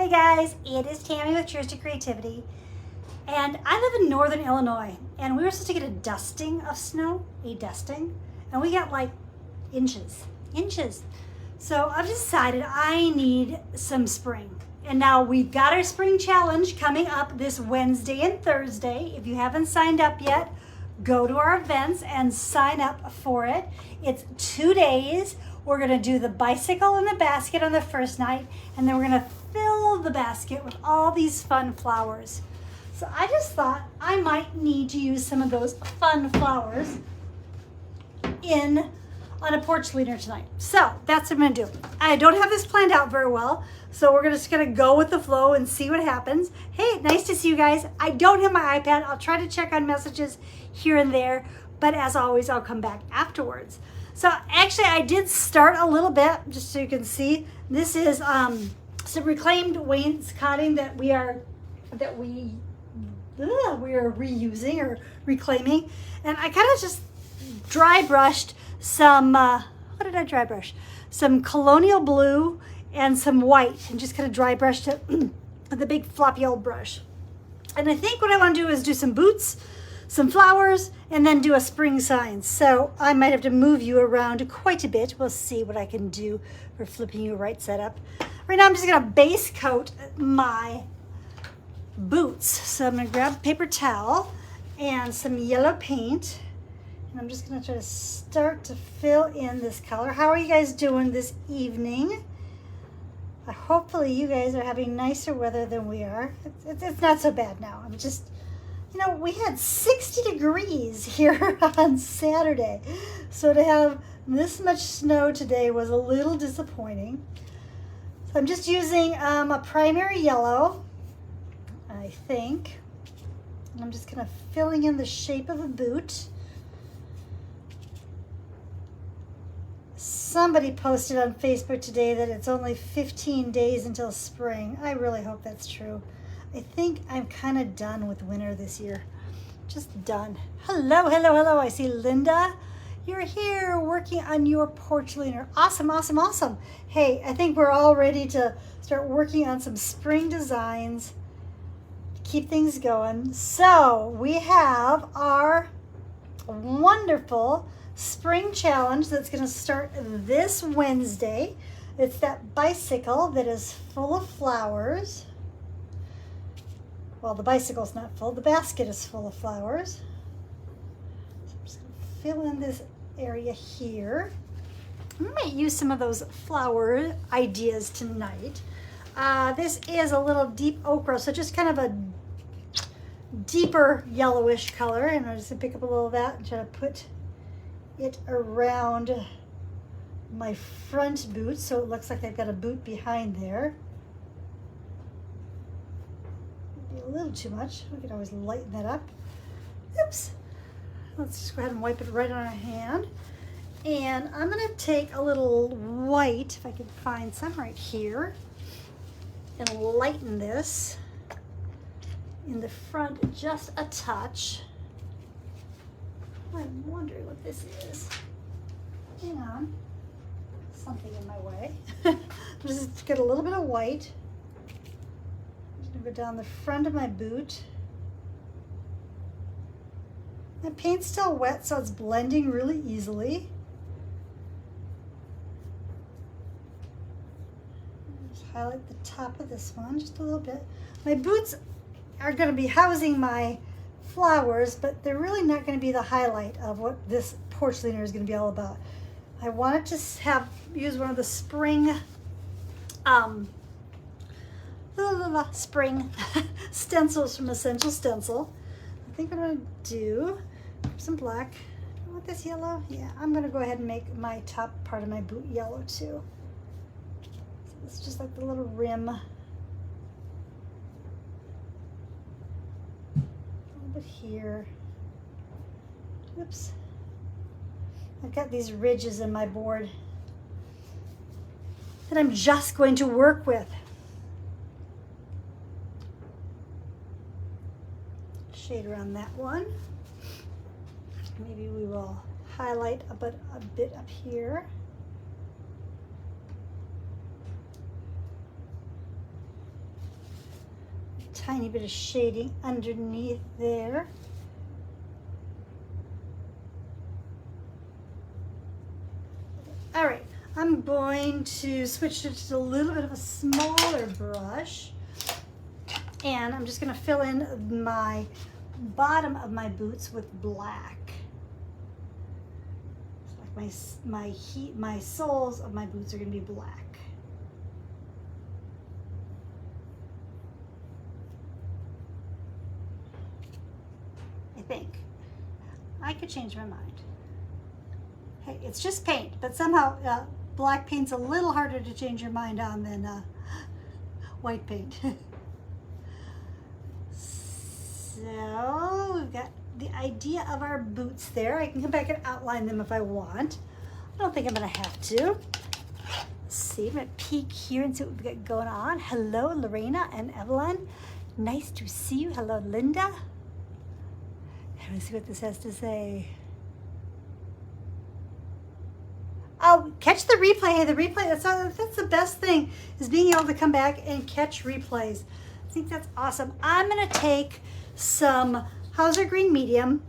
Hey guys, it is Tammy with Cheers to Creativity, and I live in northern Illinois, and we were supposed to get a dusting of snow, and we got like inches. So I've decided I need some spring. And now we've got our spring challenge coming up this Wednesday and Thursday. If you haven't signed up yet, go to our events and sign up for it. It's 2 days. We're gonna do the bicycle and the basket on the first night, and then we're gonna fill the basket with all these fun flowers. So I just thought I might need to use some of those fun flowers on a porch leaner tonight. So that's what I'm gonna do. I don't have this planned out very well, so we're just gonna go with the flow and see what happens. Hey, nice to see you guys. I don't have my iPad. I'll try to check on messages here and there, but as always, I'll come back afterwards. So actually I did start a little bit, just so you can see. This is some reclaimed wainscoting that we are reusing or reclaiming. And I kind of just dry brushed some, what did I dry brush? Some colonial blue and some white, and just kind of dry brushed it with a big floppy old brush. And I think what I want to do is do some boots, some flowers, and then do a spring sign. So I might have to move you around quite a bit. We'll see what I can do for flipping you right side up. Right now I'm just gonna base coat my boots. So I'm gonna grab a paper towel and some yellow paint. And I'm just gonna try to start to fill in this color. How are you guys doing this evening? Hopefully you guys are having nicer weather than we are. It's not so bad now. I'm just, you know, we had 60 degrees here on Saturday. So to have this much snow today was a little disappointing. So I'm just using a primary yellow, I think. And I'm just kind of filling in the shape of a boot. Somebody posted on Facebook today that it's only 15 days until spring. I really hope that's true. I think I'm kind of done with winter this year. Just done. Hello. I see Linda. You're here working on your porch leaner. Awesome. Hey, I think we're all ready to start working on some spring designs to keep things going. So we have our wonderful spring challenge that's going to start this Wednesday. It's that bicycle that is full of flowers. Well, the bicycle's not full, the basket is full of flowers. So I'm just going to fill in this area here. I might use some of those flower ideas tonight. This is a little deep ochre, so just kind of a deeper yellowish color. And I'm just going to pick up a little of that and try to put it around my front boot so it looks like I've got a boot behind there. Maybe a little too much. We can always lighten that up. Oops. Let's just go ahead and wipe it right on our hand. And I'm going to take a little white, if I can find some right here, and lighten this in the front just a touch. I'm wondering what this is. Hang on. Something in my way. Just get a little bit of white. I'm just going to go down the front of my boot. My paint's still wet, so it's blending really easily. Just highlight the top of this one just a little bit. My boots are going to be housing my flowers, but they're really not going to be the highlight of what this porch leaner is going to be all about. I wanted to use one of the spring spring stencils from Essential Stencil. I think what I'm going to do, some black. You want this yellow? Yeah, I'm going to go ahead and make my top part of my boot yellow too. So it's just like the little rim. Here. Oops. I've got these ridges in my board that I'm just going to work with. Shade around that one. Maybe we will highlight a bit up here. tiny bit of shading underneath there. All right, I'm going to switch to just a little bit of a smaller brush, and I'm just going to fill in my bottom of my boots with black. It's like my soles of my boots are going to be black. I think. I could change my mind. Hey, it's just paint, but somehow black paint's a little harder to change your mind on than white paint. So we've got the idea of our boots there. I can come back and outline them if I want. I don't think I'm gonna have to. Let's see, I'm gonna peek here and see what we've got going on. Hello, Lorena and Evelyn. Nice to see you. Hello, Linda. Let's see what this has to say. Oh, catch the replay. Hey, the replay, that's the best thing, is being able to come back and catch replays. I think that's awesome. I'm gonna take some Hauser Green Medium,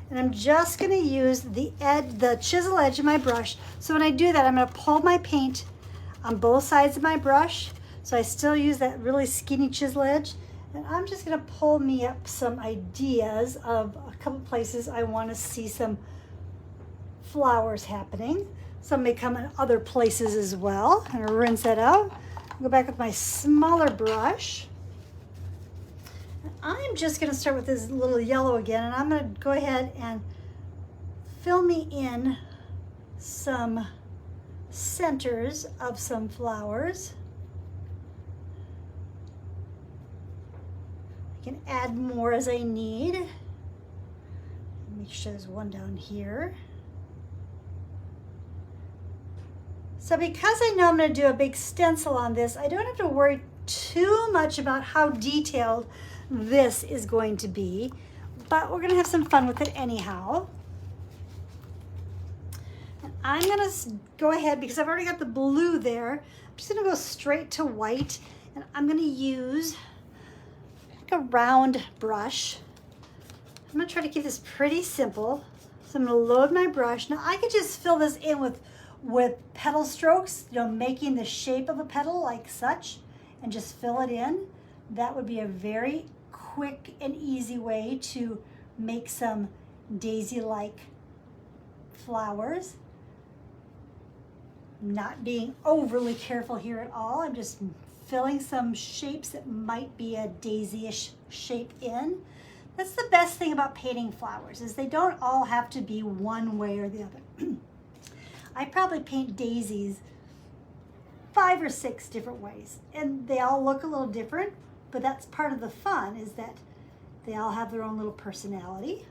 and I'm just gonna use the chisel edge of my brush. So when I do that, I'm gonna pull my paint on both sides of my brush. So I still use that really skinny chisel edge. And I'm just gonna pull me up some ideas of a couple places I wanna see some flowers happening. Some may come in other places as well. I'm gonna rinse that out. Go back with my smaller brush. And I'm just gonna start with this little yellow again, and I'm gonna go ahead and fill me in some centers of some flowers. I can add more as I need. Make sure there's one down here. So because I know I'm going to do a big stencil on this, I don't have to worry too much about how detailed this is going to be, but we're going to have some fun with it anyhow. And I'm going to go ahead, because I've already got the blue there, I'm just going to go straight to white, and I'm going to use like a round brush. I'm going to try to keep this pretty simple. So I'm going to load my brush. Now I could just fill this in with petal strokes, you know, making the shape of a petal like such, and just fill it in. That would be a very quick and easy way to make some daisy-like flowers. Not being overly careful here at all. I'm just filling some shapes that might be a daisy-ish shape in. That's the best thing about painting flowers, is they don't all have to be one way or the other. I probably paint daisies 5 or 6 different ways, and they all look a little different, but that's part of the fun, is that they all have their own little personality.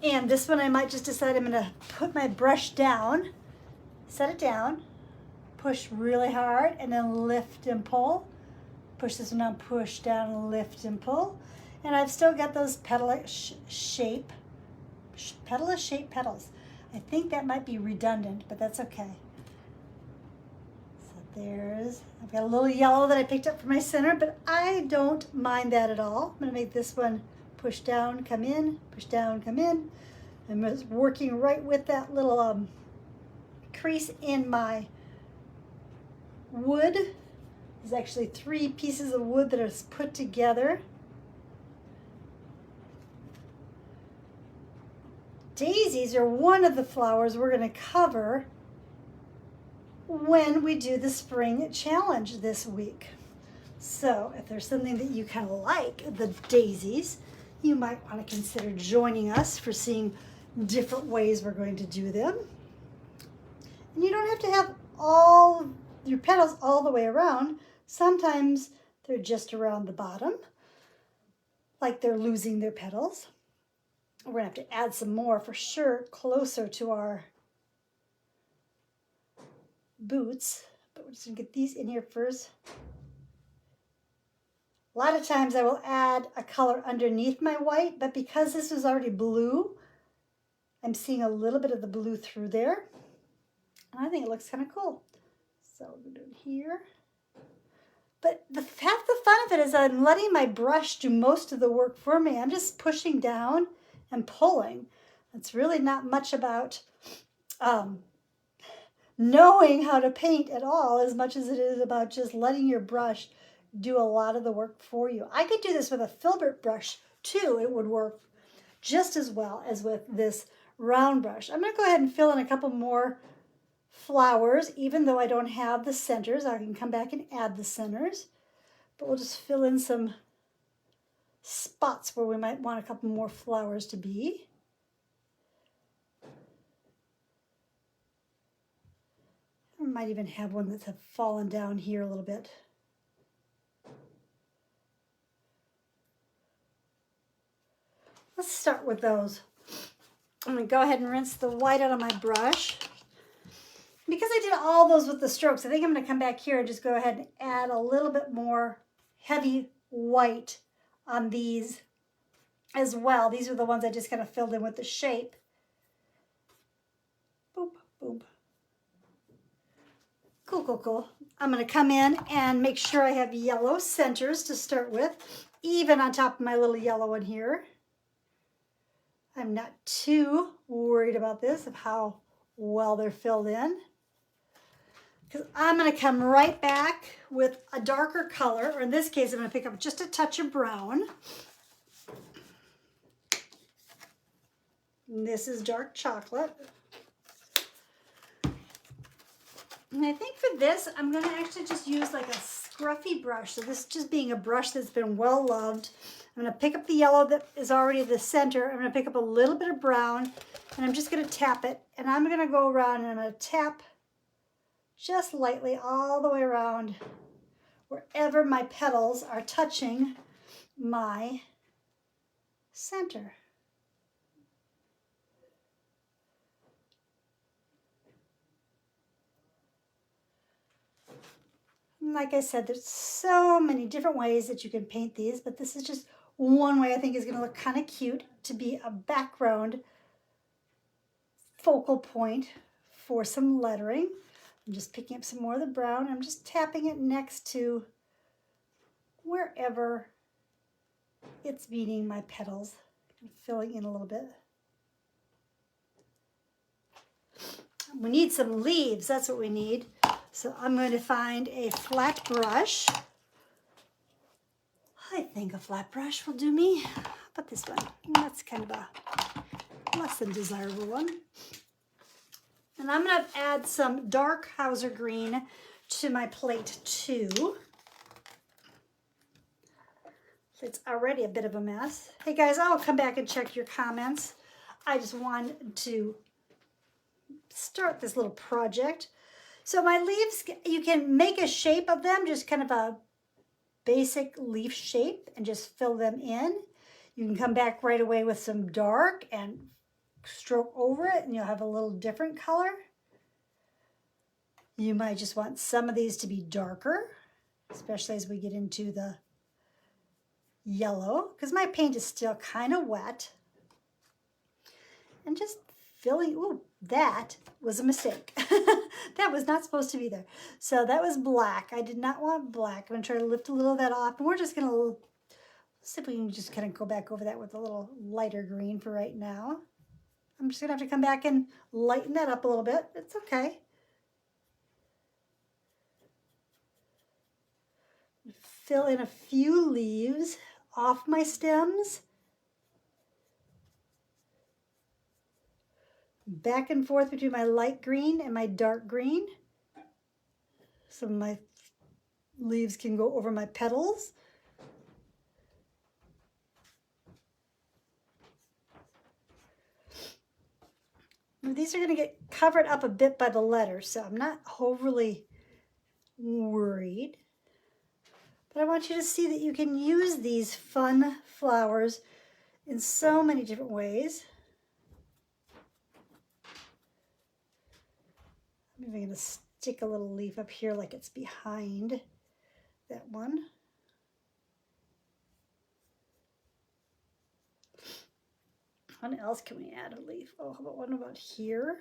And this one I might just decide I'm gonna put my brush down, set it down, push really hard, and then lift and pull. Push this one down, push down, lift and pull. And I've still got those petalish shape petals. I think that might be redundant, but that's okay. So I've got a little yellow that I picked up from my center, but I don't mind that at all. I'm gonna make this one push down, come in, push down, come in. I'm just working right with that little crease in my wood. There's actually 3 pieces of wood that are put together. Daisies are one of the flowers we're going to cover when we do the spring challenge this week. So if there's something that you kind of like, the daisies, you might want to consider joining us for seeing different ways we're going to do them. And you don't have to have all your petals all the way around. Sometimes they're just around the bottom, like they're losing their petals. We're gonna have to add some more for sure closer to our boots, but we're just gonna get these in here first. A lot of times I will add a color underneath my white, but because this was already blue, I'm seeing a little bit of the blue through there. And I think it looks kind of cool. So we're doing here. But half the fun of it is I'm letting my brush do most of the work for me. I'm just pushing down and pulling. It's really not much about knowing how to paint at all as much as it is about just letting your brush do a lot of the work for you. I could do this with a filbert brush too. It would work just as well as with this round brush. I'm going to go ahead and fill in a couple more flowers, even though I don't have the centers. I can come back and add the centers, but we'll just fill in some spots where we might want a couple more flowers to be. I might even have one that's fallen down here a little bit. Let's start with those. I'm going to go ahead and rinse the white out of my brush. Because I did all those with the strokes, I think I'm going to come back here and just go ahead and add a little bit more heavy white on these as well. These are the ones I just kind of filled in with the shape. Boop, boop. Cool, cool, cool. I'm going to come in and make sure I have yellow centers to start with, even on top of my little yellow one here. I'm not too worried about this, of how well they're filled in, because I'm going to come right back with a darker color, or in this case, I'm going to pick up just a touch of brown. And this is dark chocolate. And I think for this, I'm going to actually just use like a scruffy brush. So this just being a brush that's been well loved. I'm going to pick up the yellow that is already the center. I'm going to pick up a little bit of brown, and I'm just going to tap it. And I'm going to go around and I'm going to tap just lightly all the way around wherever my petals are touching my center. And like I said, there's so many different ways that you can paint these, but this is just one way I think is going to look kind of cute to be a background focal point for some lettering. I'm just picking up some more of the brown. I'm just tapping it next to wherever it's meeting my petals, and filling in a little bit. We need some leaves, that's what we need. So I'm going to find a flat brush. I think a flat brush will do me. How about this one? That's kind of a less than desirable one. And I'm going to add some dark Hauser green to my plate too. It's already a bit of a mess. Hey guys, I'll come back and check your comments. I just wanted to start this little project. So my leaves, you can make a shape of them, just kind of a basic leaf shape, and just fill them in. You can come back right away with some dark and stroke over it, and you'll have a little different color. You might just want some of these to be darker, especially as we get into the yellow, because my paint is still kind of wet. And just filling, ooh, that was a mistake. That was not supposed to be there. So that was black. I did not want black. I'm going to try to lift a little of that off. And we're just going to see if we can just kind of go back over that with a little lighter green for right now. I'm just going to have to come back and lighten that up a little bit. It's okay. Fill in a few leaves off my stems. Back and forth between my light green and my dark green. Some of my leaves can go over my petals. These are going to get covered up a bit by the letters, so I'm not overly worried. But I want you to see that you can use these fun flowers in so many different ways. I'm going to stick a little leaf up here like it's behind that one. What else can we add a leaf? Oh, how about one about here?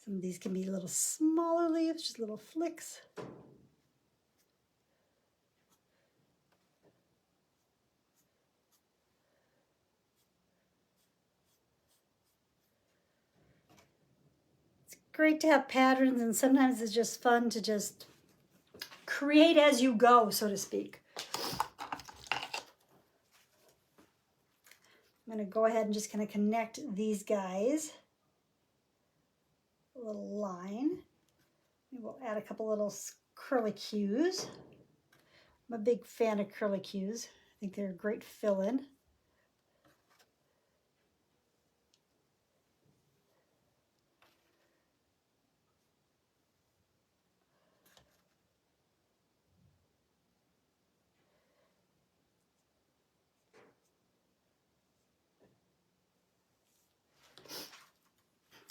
Some of these can be little smaller leaves, just little flicks. It's great to have patterns, and sometimes it's just fun to just create as you go, so to speak. I'm going to go ahead and just kind of connect these guys. A little line. We'll add a couple little curlicues. I'm a big fan of curlicues. I think they're a great fill-in.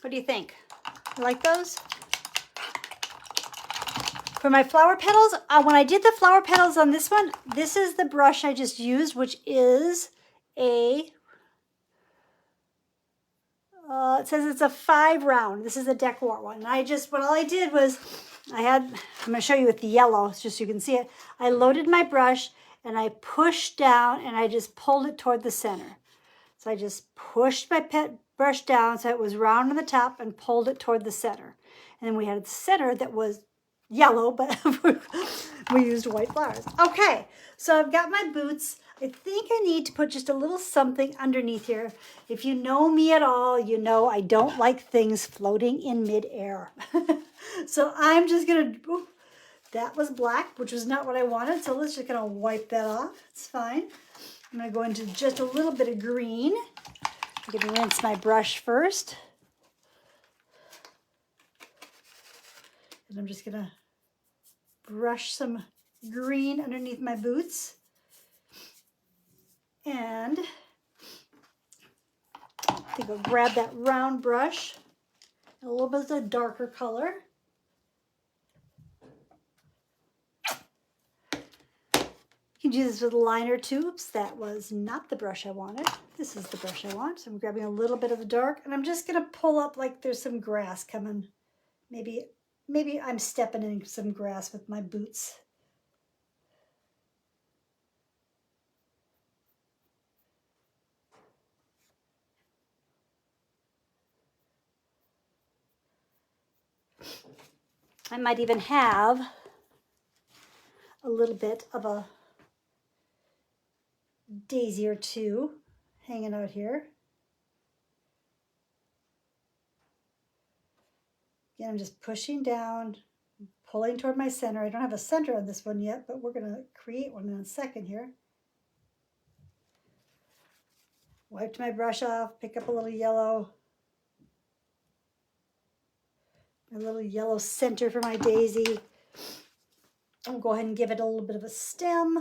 What do you think? You like those? For my flower petals, when I did the flower petals on this one, this is the brush I just used, which is a, it says it's a 5 round. This is a Decor one. And all I did was, I'm going to show you with the yellow, just so you can see it. I loaded my brush and I pushed down and I just pulled it toward the center. So I just pushed my brush down so it was round on the top and pulled it toward the center. And then we had the center that was yellow, but we used white flowers. Okay, so I've got my boots. I think I need to put just a little something underneath here. If you know me at all, you know I don't like things floating in midair. So I'm just gonna, that was black, which was not what I wanted, so let's just gonna wipe that off. It's fine. I'm gonna go into just a little bit of green. I'm gonna rinse my brush first. And I'm just gonna brush some green underneath my boots. And I think I'll grab that round brush, a little bit of a darker color. You can do this with liner tubes. That was not the brush I wanted. This is the brush I want. So I'm grabbing a little bit of the dark, and I'm just gonna pull up like there's some grass coming. Maybe I'm stepping in some grass with my boots. I might even have a little bit of a daisy or two hanging out here. Again, I'm just pushing down, pulling toward my center. I don't have a center on this one yet, but we're going to create one in a second here. Wiped my brush off, pick up a little yellow. A little yellow center for my daisy. I'll go ahead and give it a little bit of a stem.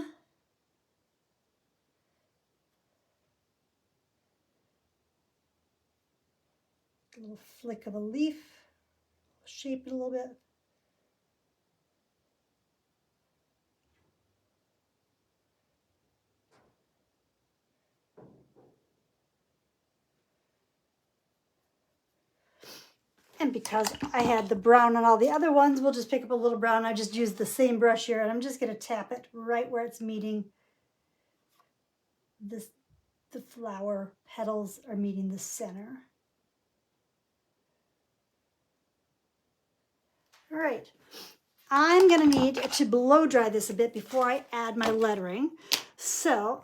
A little flick of a leaf. Shape it a little bit. And because I had the brown on all the other ones, we'll just pick up a little brown. I just used the same brush here, and I'm just going to tap it right where it's meeting this. The flower petals are meeting the center. All right, I'm going to need to blow dry this a bit before I add my lettering. So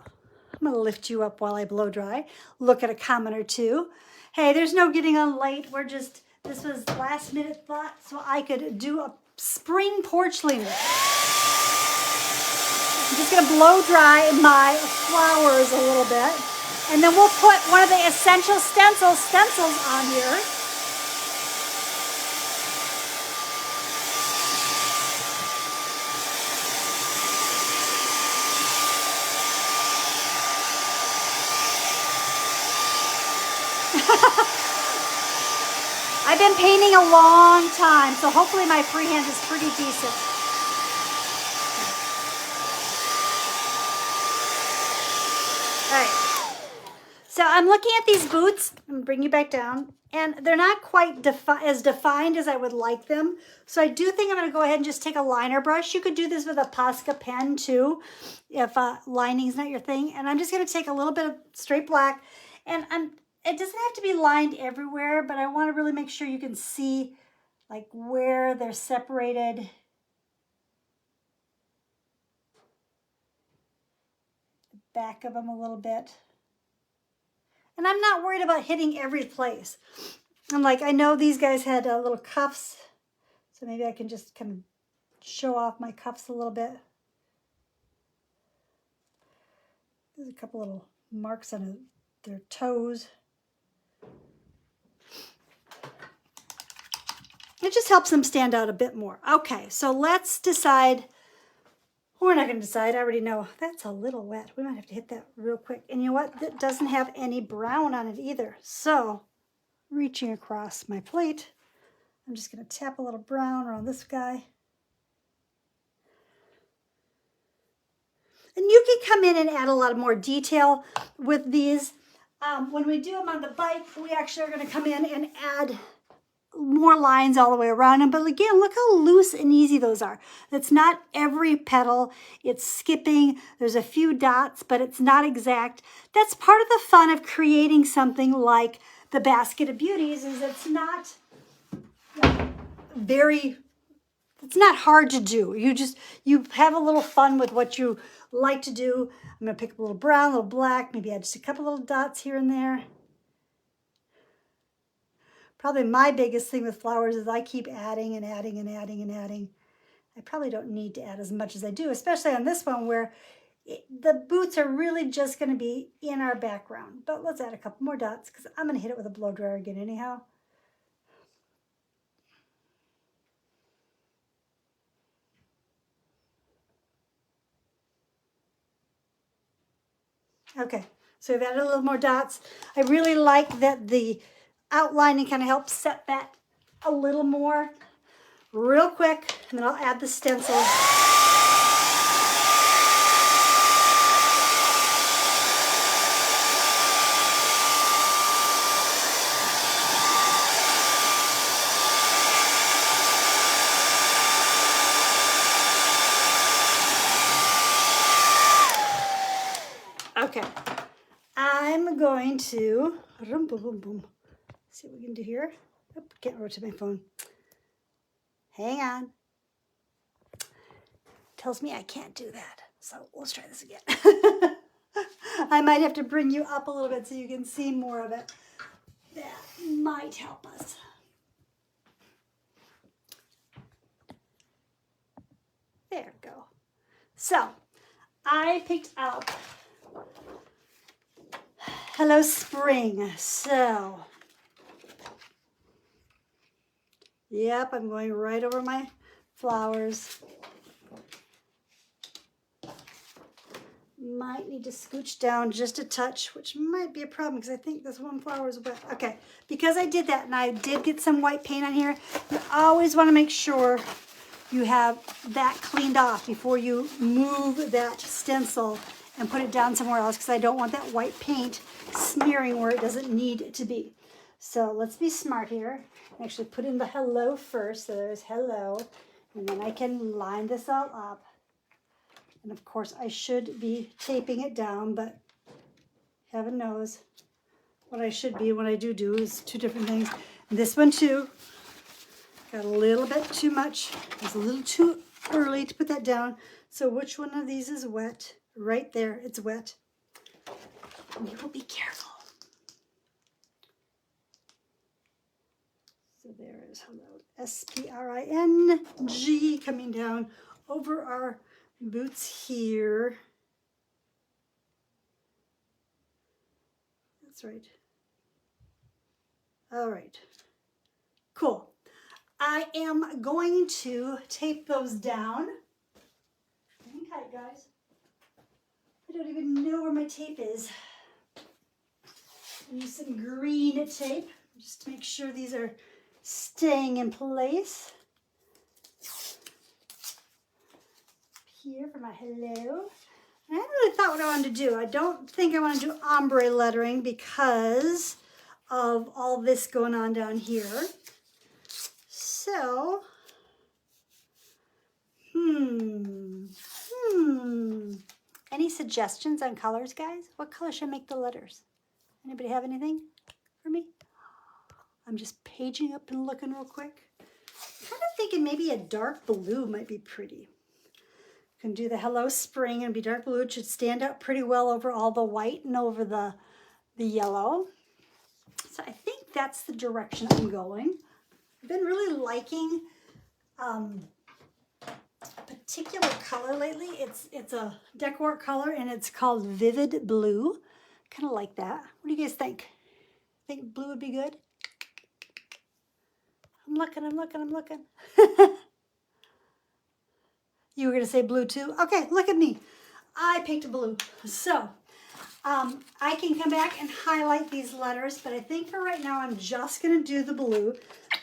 I'm going to lift you up while I blow dry. Look at a comment or two. Hey, there's no getting on late. This was last minute thought so I could do a spring porch leaner. I'm just going to blow dry my flowers a little bit. And then we'll put one of the essential stencils on here. I've been painting a long time, so hopefully my freehand is pretty decent. All right. So I'm looking at these boots. I'm gonna bring you back down. And they're not quite as defined as I would like them. So I do think I'm gonna go ahead and just take a liner brush. You could do this with a Posca pen too, if lining is not your thing. And I'm just gonna take a little bit of straight black. And it doesn't have to be lined everywhere, but I wanna really make sure you can see like where they're separated. The back of them a little bit. And I'm not worried about hitting every place. I'm like, I know these guys had little cuffs, so maybe I can just kind of show off my cuffs a little bit. There's a couple little marks on their toes. It just helps them stand out a bit more. Okay, so let's decide. We're not going to decide. I already know. That's a little wet. We might have to hit that real quick. And you know what? That doesn't have any brown on it either. So, reaching across my plate, I'm just going to tap a little brown around this guy. And you can come in and add a lot more detail with these. When we do them on the bike, we actually are going to come in and add more lines all the way around them. But again, look how loose and easy those are. It's not every petal. It's skipping. There's a few dots, but it's not exact. That's part of the fun of creating something like the Basket of Beauties, is it's not it's not hard to do. You have a little fun with what you like to do. I'm going to pick up a little brown, a little black, maybe add just a couple little dots here and there. Probably my biggest thing with flowers is I keep adding and adding and adding and adding. I probably don't need to add as much as I do, especially on this one where the boots are really just going to be in our background. But let's add a couple more dots because I'm going to hit it with a blow dryer again anyhow. Okay, so I've added a little more dots. I really like that the outlining kind of helps set that a little more. Real quick, and then I'll add the stencil. Okay, I'm going to see what we can do here. Oh, can't rotate my phone. Hang on. Tells me I can't do that. So let's try this again. I might have to bring you up a little bit so you can see more of it. That might help us. There we go. So I picked up Hello Spring. So yep, I'm going right over my flowers. Might need to scooch down just a touch, which might be a problem because I think this one flower is wet. Okay, because I did that and I did get some white paint on here, you always want to make sure you have that cleaned off before you move that stencil and put it down somewhere else, because I don't want that white paint smearing where it doesn't need to be. So let's be smart here. Actually put in the hello first. So there's hello. And then I can line this all up. And of course I should be taping it down, but heaven knows what I should be when I do is two different things. And this one too, got a little bit too much. It's a little too early to put that down. So which one of these is wet? Right there, it's wet. And you will be careful. So there is hello, S-P-R-I-N-G, coming down over our boots here. That's right. All right, cool. I am going to tape those down. Hang tight, guys. I don't even know where my tape is. I use some green tape just to make sure these are staying in place. Here for my hello. I hadn't really thought what I wanted to do. I don't think I want to do ombre lettering because of all this going on down here. So, Any suggestions on colors, guys? What color should I make the letters? Anybody have anything for me? I'm just paging up and looking real quick. Kind of thinking maybe a dark blue might be pretty. Can do the Hello Spring and be dark blue. It should stand out pretty well over all the white and over the yellow. So I think that's the direction I'm going. I've been really liking a particular color lately. It's a decor color and it's called Vivid Blue. Kind of like that. What do you guys think? Think blue would be good? I'm looking. You were going to say blue too? Okay, look at me. I picked blue. So, I can come back and highlight these letters, but I think for right now I'm just going to do the blue.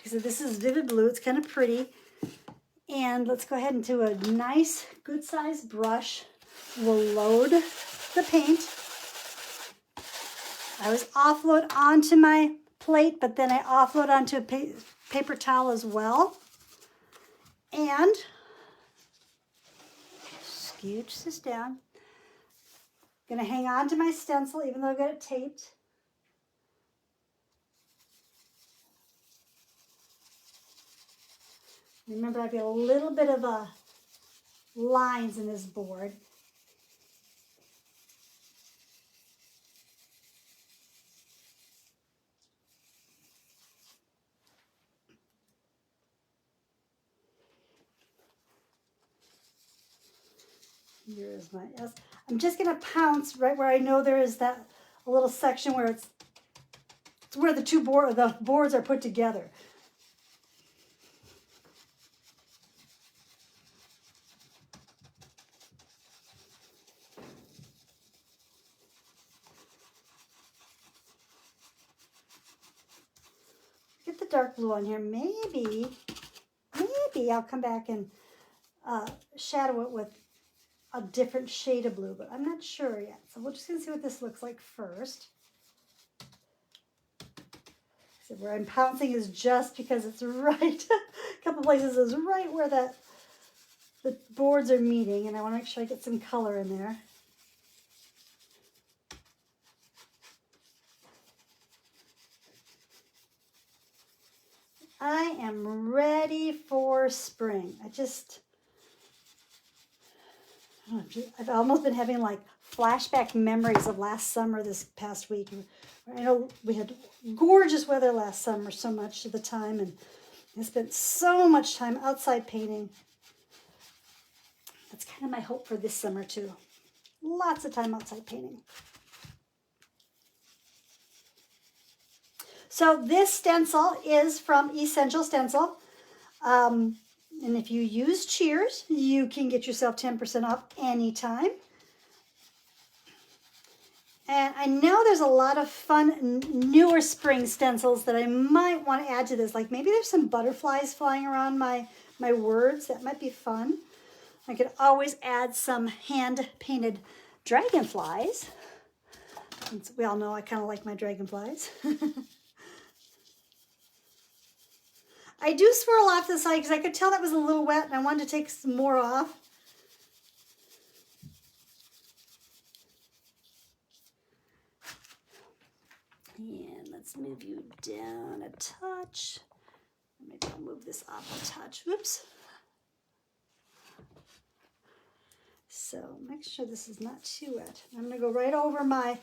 So this is Vivid Blue. It's kind of pretty. And let's go ahead and do a nice, good-sized brush. We'll load the paint. I always offload onto my plate, but then I offload onto a paper towel as well. And scooch this down. Gonna hang on to my stencil even though I've got it taped. Remember, I've got a little bit of lines in this board. Here is my S. I'm just going to pounce right where I know there is a little section where it's where the boards are put together. Get the dark blue on here. Maybe I'll come back and shadow it with a different shade of blue, but I'm not sure yet. So we're just going to see what this looks like first. So where I'm pouncing is just because it's right. A couple places is right where the boards are meeting, and I want to make sure I get some color in there. I am ready for spring. I've almost been having like flashback memories of last summer this past week. I know we had gorgeous weather last summer so much of the time, and I spent so much time outside painting. That's kind of my hope for this summer too. Lots of time outside painting. So this stencil is from Essential Stencil. And if you use Cheers, you can get yourself 10% off anytime. And I know there's a lot of fun newer spring stencils that I might want to add to this. Like maybe there's some butterflies flying around my words. That might be fun. I could always add some hand-painted dragonflies. Since we all know I kind of like my dragonflies. I do swirl off the side because I could tell that was a little wet and I wanted to take some more off. And let's move you down a touch. Maybe I'll move this up a touch. Whoops. So make sure this is not too wet. I'm going to go right over my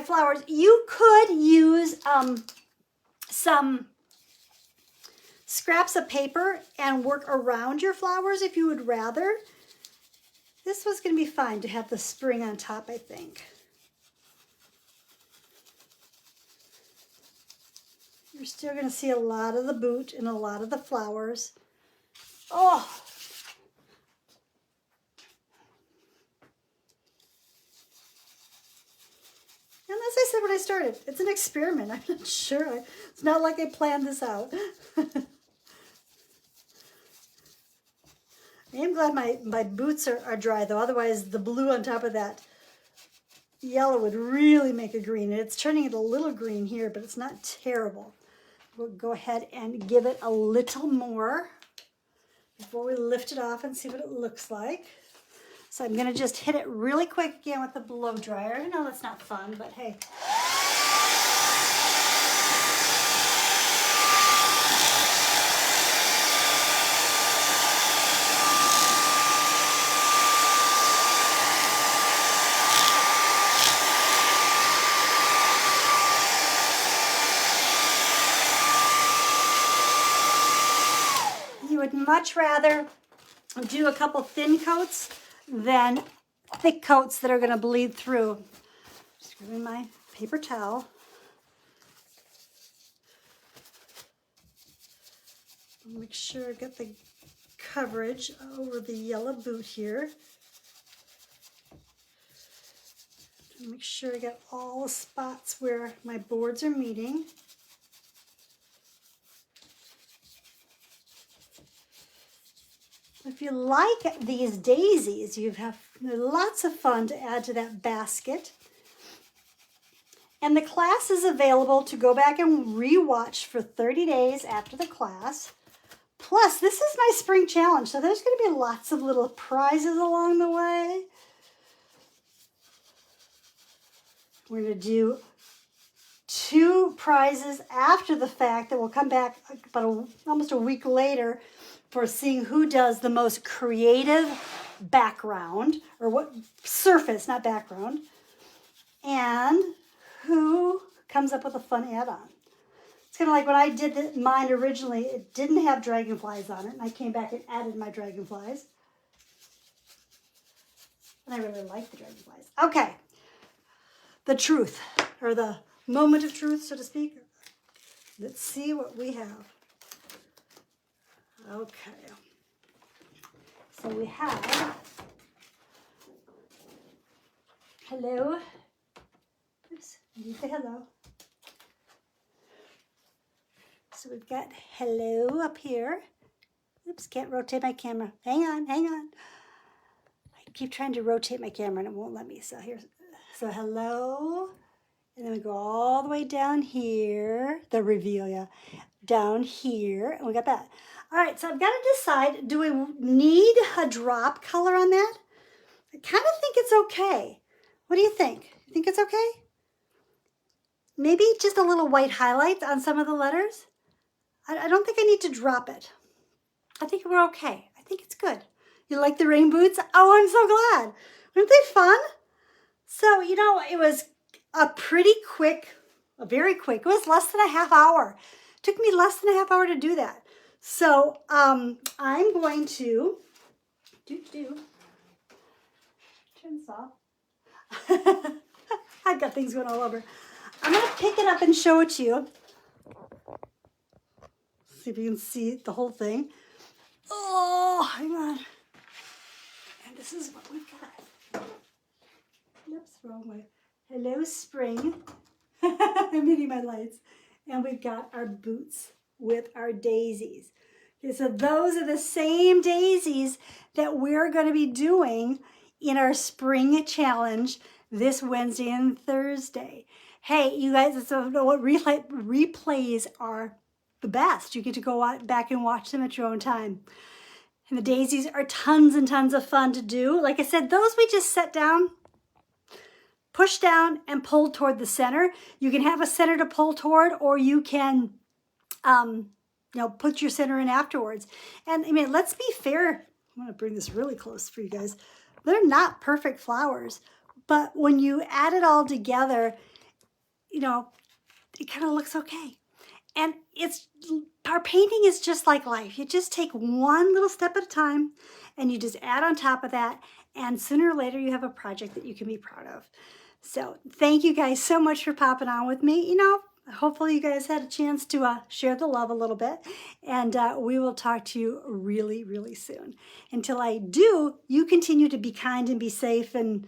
flowers. You could use some scraps of paper and work around your flowers if you would rather. This was going to be fine to have the spring on top, I think. You're still going to see a lot of the boot and a lot of the flowers. Oh! And as I said when I started, it's an experiment. I'm not sure. It's not like I planned this out. I am glad my boots are dry though, otherwise the blue on top of that yellow would really make a green. And it's turning it a little green here, but it's not terrible. We'll go ahead and give it a little more before we lift it off and see what it looks like. So I'm gonna just hit it really quick again with the blow dryer. I know that's not fun, but hey. Much rather do a couple thin coats than thick coats that are going to bleed through. Just grabbing my paper towel. Make sure I get the coverage over the yellow boot here. Make sure I get all the spots where my boards are meeting. If you like these daisies, you have lots of fun to add to that basket. And the class is available to go back and re-watch for 30 days after the class. Plus, this is my spring challenge, so there's going to be lots of little prizes along the way. We're going to do 2 prizes after the fact that will come back about almost a week later for seeing who does the most creative background, or what surface, not background, and who comes up with a fun add-on. It's kind of like when I did mine originally, it didn't have dragonflies on it, and I came back and added my dragonflies. And I really like the dragonflies. Okay, the truth, or the moment of truth, so to speak. Let's see what we have. Okay, so we have, hello, oops, you say hello. So we've got hello up here. Oops, can't rotate my camera. Hang on. I keep trying to rotate my camera and it won't let me. So here's, so hello, and then we go all the way down here, the reveal, yeah, down here, and we got that. All right, so I've got to decide, do we need a drop color on that? I kind of think it's okay. What do you think? You think it's okay? Maybe just a little white highlight on some of the letters? I don't think I need to drop it. I think we're okay. I think it's good. You like the rain boots? Oh, I'm so glad. Weren't they fun? So, you know, it was a pretty quick, very quick. It was less than a half hour. It took me less than a half hour to do that. So I'm going to turn this off. I've got things going all over. I'm going to pick it up and show it to you. See if you can see the whole thing. Oh, hang on. And this is what we've got. Oops, wrong way. Hello, spring. I'm hitting my lights. And we've got our boots with our daisies. Okay, so those are the same daisies that we're going to be doing in our spring challenge this Wednesday and Thursday. Hey, you guys, so what replays are the best. You get to go back and watch them at your own time. And the daisies are tons and tons of fun to do. Like I said, those we just set down, push down, and pull toward the center. You can have a center to pull toward, or you can put your center in afterwards. And I mean, let's be fair. I'm going to bring this really close for you guys. They're not perfect flowers, but when you add it all together, you know, it kind of looks okay. And our painting is just like life. You just take one little step at a time and you just add on top of that. And sooner or later you have a project that you can be proud of. So thank you guys so much for popping on with me. You know, hopefully you guys had a chance to share the love a little bit. And we will talk to you really, really soon. Until I do, you continue to be kind and be safe and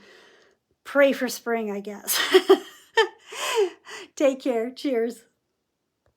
pray for spring, I guess. Take care. Cheers.